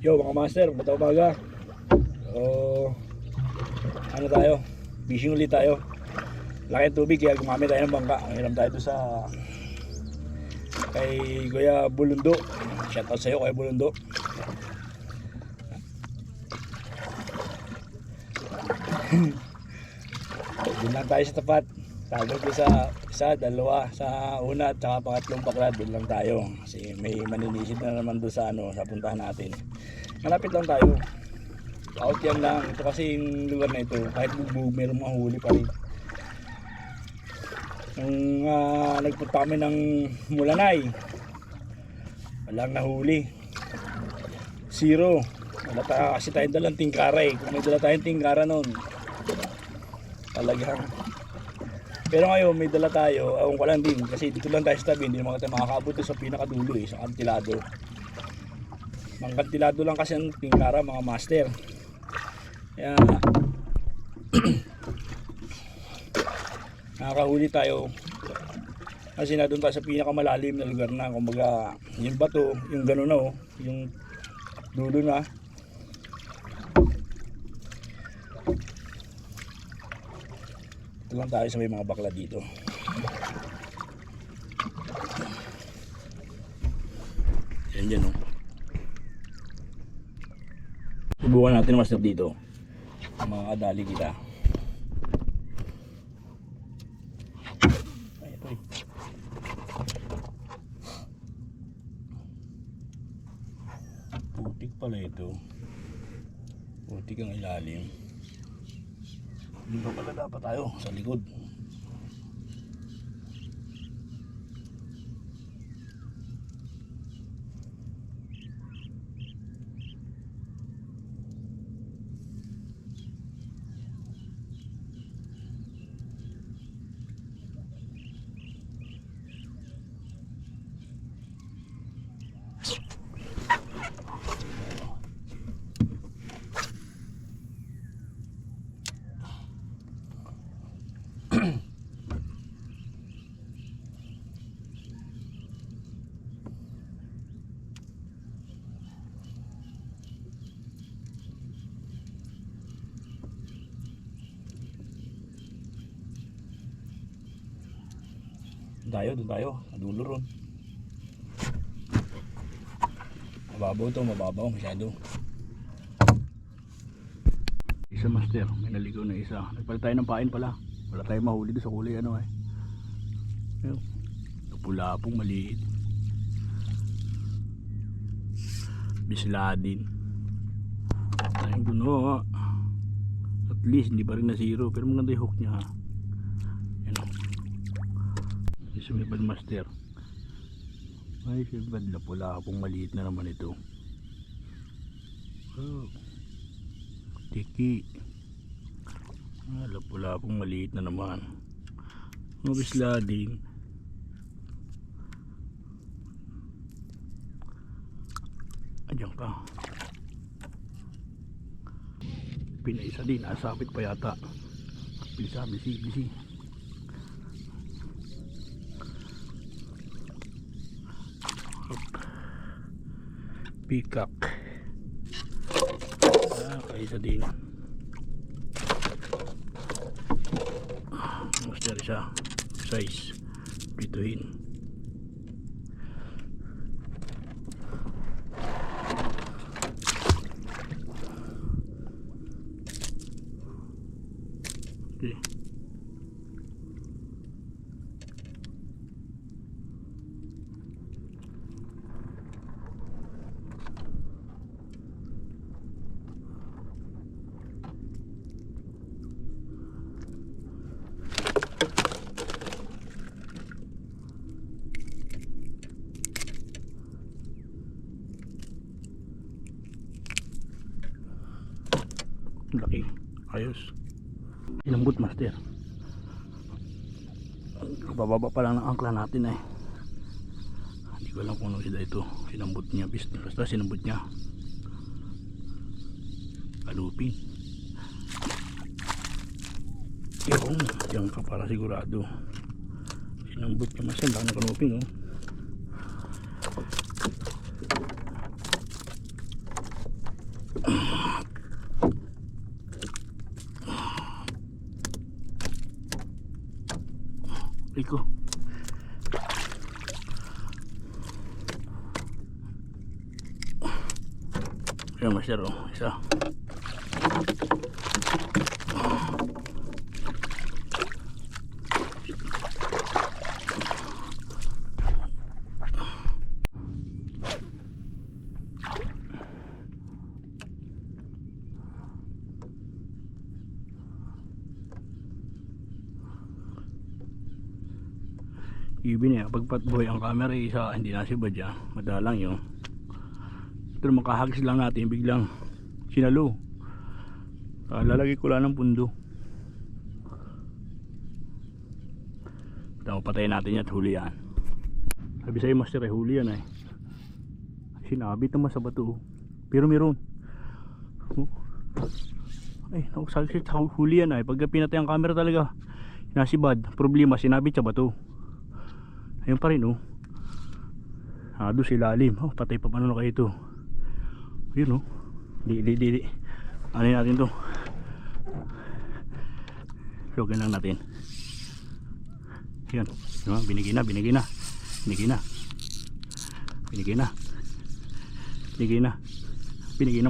Yo mga master, magandang umaga. So, ano tayo? Fishing ulit tayo. Laki ng tubig kaya gumamit tayo ng bangka. Hiram tayo doon sa kay Kuya Bulundo. Shoutout sa'yo Kuya Bulundo. Doon lang tayo sa tapat. Sabi ko sa isa, dalawa, sa una at saka pangatlong bakla, doon lang tayo. Kasi may maninisid na naman doon sa ano, sa puntahan natin. Malapit lang tayo. Out yan lang. Ito kasi yung lugar na ito, kahit bugbog, mayroong mahuli pa rin. Nung nagpunta kami ng Mulanay, walang nahuli. Zero. Wala kasi tayong dalang tingkara eh. Kung may dala tayong tingkara nun, talagang. Pero ngayon may dala tayo, ewan ko lang din kasi dito lang tayo sa tabi, hindi naman tayo makakaabot sa pinakadulo eh, sa kantilado. Mga kantilado lang kasi ang tingkara mga master. Kaya nakakahuli tayo kasi na doon tayo sa pinakamalalim na lugar na, kumbaga yung bato, yung gano'n na oh, yung dulo na. Ito lang tayo sa may mga bakla dito. Yan dyan oh. Subukan natin master dito. Mga kadali kita. Ay, ito eh. Putik pala ito. Putik ang ilalim. Dito pala dapat tayo sa likod. Doon tayo, sa dulo ron. Mababaw to, mababaw masyado. Isa master, may naligaw na isa. Nagpalit tayo ng pain pala. Wala tayong mahuli doon sa kulay ano eh. Napula-pong maliit. Bisladin. Tayong guno. At least hindi pa rin na zero, pero maganda yung hook niya ha. Sumibad master. Ay sumibad na pula akong maliit na naman ito. Oh. Tiki. Pula akong maliit na naman. Mabislading. Andiyan ka. Pinaisa din. Asapit pa yata. Bisa bisi. Peacock. Kaisa din. Master isa. Size. Pituhin. Okay. Laki. Ayos. Inambot master. Bababa pa lang ng angkla natin eh. Hindi ko alam kung ano sila ito. Sinambot niya. Basta sinambot niya. Kalupin. Yung. Diyan ka para sigurado. Sinambot niya master. Baka na kalupin oh. Iko. Ayan, master, oh. Isa. Ibin eh, pag patboy ang camera isa, hindi nasibad yan, madalang yun. Pero makahagis lang natin, biglang sinalo. Lalagay ko lang ng pundo. Tapos patayin natin yan at huli yan. Sabi sa'yo master eh, huli yan eh. Sinabit naman sa bato. Pero meron. Ay, nakusagsit sa huli yan eh. Pagka pinatay ang camera talaga, nasibad. Problema, sinabit sa bato. Ayun pa rin oh. Doon si lalim. Oh, patay pa paano na kayo ito. Ayun oh. Di. Ano natin to? Logan lang natin. Yan. No, binigay na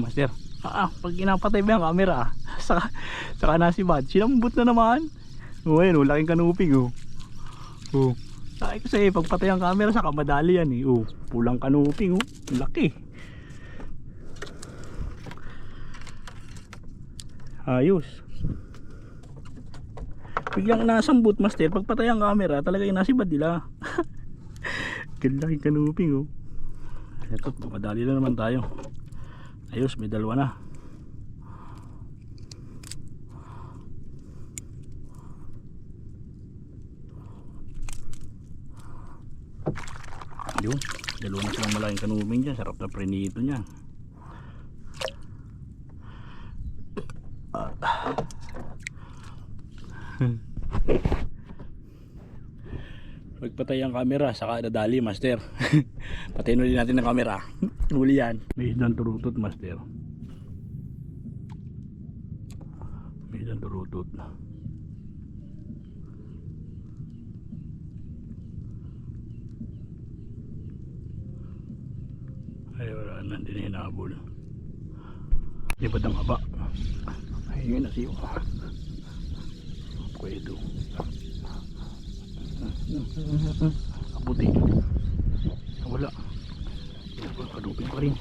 master. Pag ginapatay ba yung camera saka nasibad, sinambot na naman. Ayun oh, laking kanuping oh. Sabi ko sa'yo, pagpatay ang camera saka madali yan eh. Pulang kanuping oh. Laki. Ayos. Biglang nasambot master, pagpatay ang camera talaga yung nasibad nila. Laking kanuping oh. Ito, madali na naman tayo. Ayos, may dalawa na. Yun, dalawa na silang malaking kanuming dyan. Sarap na prenito niyan. Magpatay ang camera saka dadali master. Patayin ulit natin ang camera. Huli yan. May isdang turutot master. May isdang turutot. Ay wala na, hindi na hinabol. Lipad ang haba. Ay yun na siyo. Pwede. Abuti. Wala. Kadupin pa rin.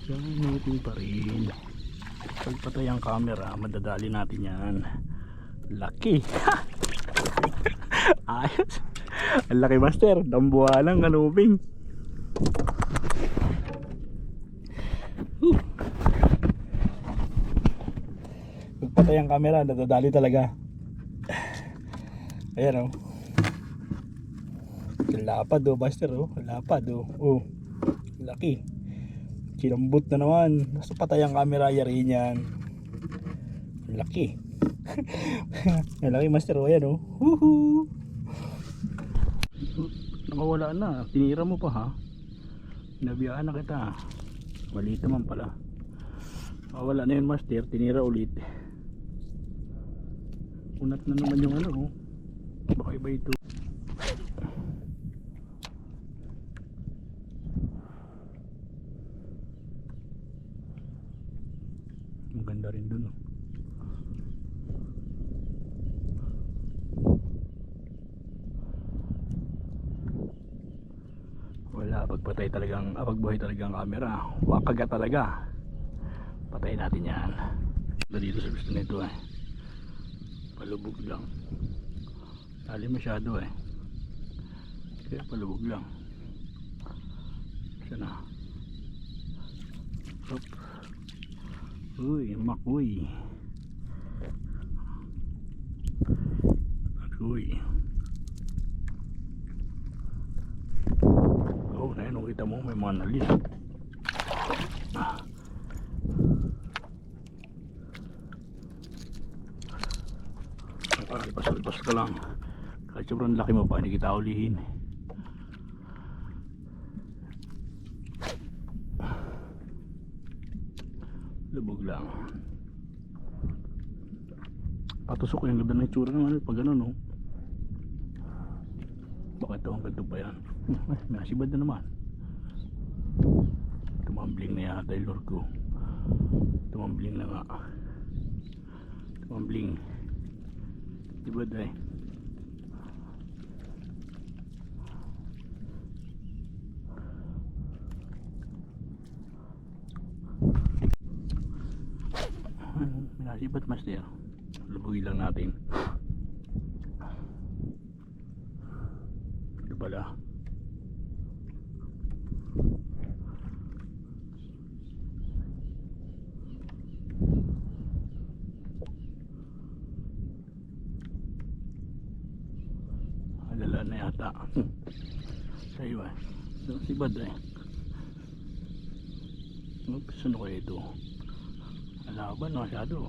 Kadupin pa rin. Pagpatay ang camera, madadali natin yan. Laki. Ayos. Ang laki master. Dambuhalang kanuping. Pagpatay ang camera, nadadali talaga. Ayan oh. Lapad oh master oh. Lapad oh. Laki. Kinambot na naman. Basta patay ang camera, yari niyan. Laki. Laki master oh. Ayan oh. Woohoo. Nakawala na. Tinira mo pa ha. Nabiyaan na kita. Maliit naman pala. Nakawala na yun master. Tinira ulit. Unat na naman yung ano oh. Baka iba ito. Maganda rin dun oh. Wala, pagpatay talagang pagbuhay talagang camera. Wakaga talaga. Patayin natin yan. Dito sa gusto nito eh. Palubog lang. Tali masyado eh. Kaya palubog lang. Sana. Hop. Uy, makuy. Makuy. Oh, na yun, kita mo may mga nalis. Lipas ka lang. Kahit sobrang laki mo pa, hindi kita ulihin. Lubog lang. Patusok yung ganda ng itsura ng ano pag ano no. Bakit ito hanggang doon pa yan? Ay, may nasibad na naman. Tumambling na yata yung lure ko. Tumambling na nga. Tumambling. Diba day? May nasibad, master. Lubugin lang natin. Ito pala. Alala na yata. Sa iba. Sibad eh. Oops, ano kayo ito? Alaban masyado.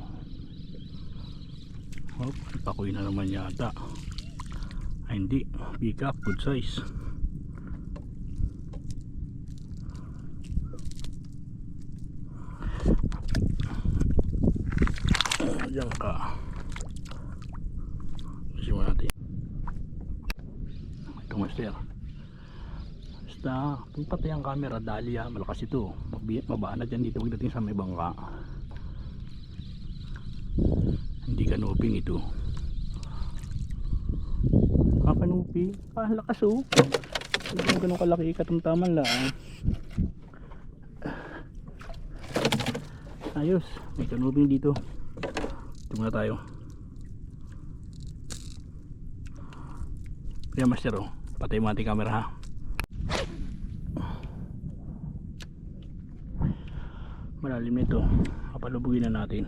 Oops, pakuin na naman yata. Ay hindi, pick up, good size. Diyan ka. Kasi mo natin. Ito master. Basta, kung patay ang camera, dali malakas ito. Mabaan na dyan dito pagdating sa may bangka. Hindi kanuping ito. Kanupi, lakas oh. Hindi mo ganun kalaki, katamtaman lang. Ayos, may kanuping dito. Ito muna tayo. Kaya master oh, patay mo ating camera ha. Malalim nito, kapalubugin na natin.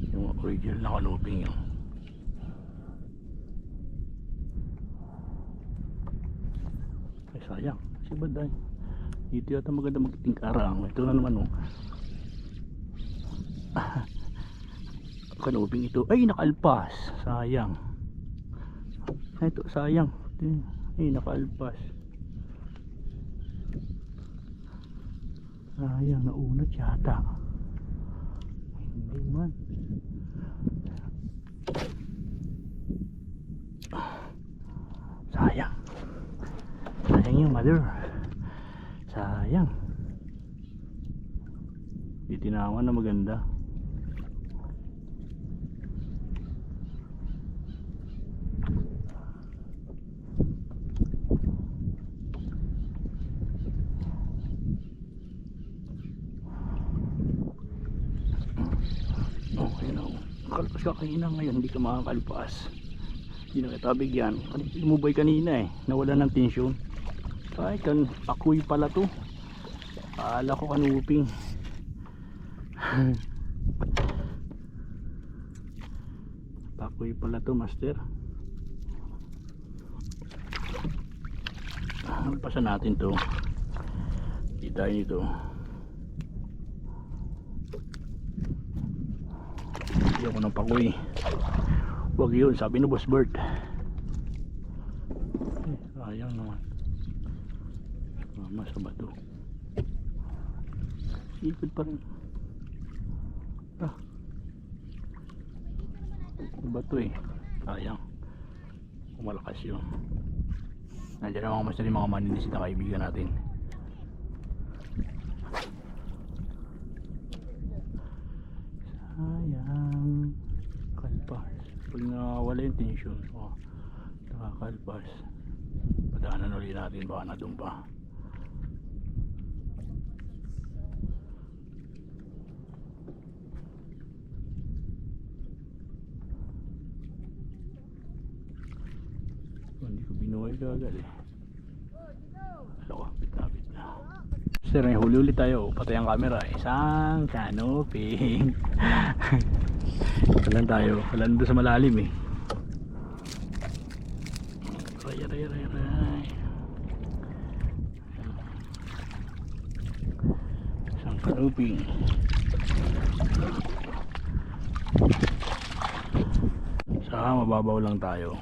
Yung original na kanuping yun. Ay sayang, sibad ay. Dito yata maganda magtingkarang. Ito na naman oh. Kanuping ito ay nakaalpas, sayang. Ito sayang, ay nakaalpas, sayang, naunat yata. Hindi man, sayang, sayang yung mother, sayang. Itinawan na maganda. Kalpas ka kanina, ngayon hindi ka makakalpas. Hindi na kita bigyan. Lumubay kanina eh, nawala ng tensyon. Ay kan ako'y pala to. Paala ko kanuping. Ako'y pala to master. Nagpasan natin to. Kita nito. Hindi ako ng pakoy. Huwag yun, sabi ni Boss Bert. Sayang naman. Mama sa bato. Sipid pa rin. Bato eh. Sayang. Kumalakas yun. Nandiyan na mga masali mga maninisid na kaibigan natin. Sayang. Kalpas. Pag nawala yung tension, nakakalpas. Padaanan ulit natin, baka na doon pa. Hindi ko binuhay kagad eh.Alo, bit na. Sir, may huli ulit tayo. Patay ang camera. Isang kanuping. Kalan tayo. Kalan doon sa malalim eh. Ray. Isang kanuping. Saka mababaw lang tayo.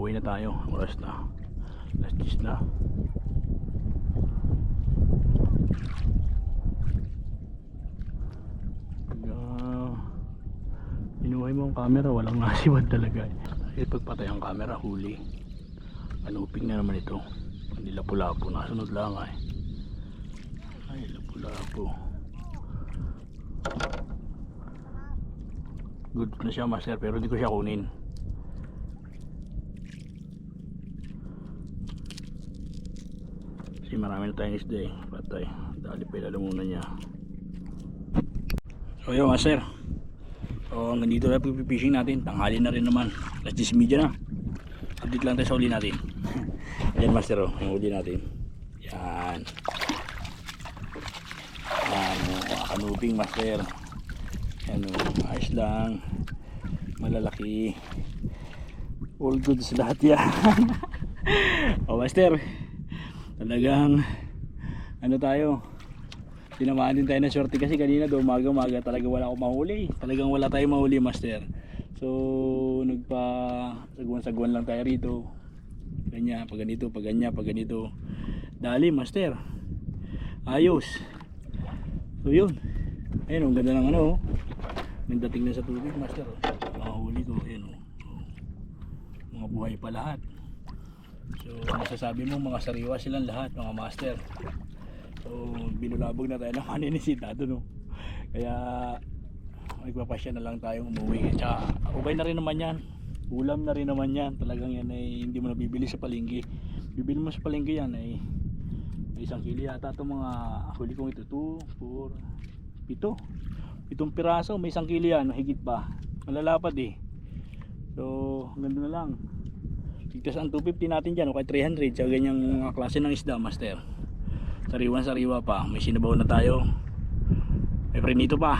Pauwi na tayo. Oras na. Last 10 na. Inuhay mo ang camera, walang nasiwad talaga. Kasi pagpatay ang camera, huli. Anuping na naman ito. Hindi lapu-lapu, nasunod lang ay. Ay, lapu-lapu. Good na siya, master, pero hindi ko siya kunin. Kasi marami na tayong isda eh. Patay. Dali pa ilalim muna niya. So yun, master. So hanggang dito na pipishing natin. Tanghali na rin naman. Last 10:30 na. Update lang tayo sa uli natin. Ayan, master, oh, yung uli natin. Yan. Yan, mga kanuping, master. Yan, ayos lang. Malalaki. All goods lahat yan. O, master, talagang ano tayo, tinamaan din tayo ng shorty kasi kanina do umaga talaga wala akong mahuli. Talagang wala tayong mahuli, master. So nagpa sagwan lang tayo rito. Ganyan, pag ganito, pag ganyan, pag ganito. Dali, master. Ayos. So yun. Ayun, ang ganda ng ano. Nagdating na sa tubig, master. Mga huli ko, ayun, mga buhay pa lahat. So masasabi mo mga sariwa silang lahat, mga master. So binulabog na tayo ng maninisita doon, no? Kaya magpapasya na lang tayong umuwi. Tsaka okay na rin naman yan, ulam na rin naman yan. Talagang yan ay hindi mo nabibili sa palengke. Bibili mo sa palengke yan ay 1 kilo yata itong mga huli kong ito. 2, 4, 7 piraso, may 1 kilo yan, higit pa, malalapad eh. So ganda na lang. Tigtas ang 250 natin dyan o kay 300 sa ganyang mga klase ng isda, master. Sariwan sariwa pa, may sinabaw na tayo, may prenito pa.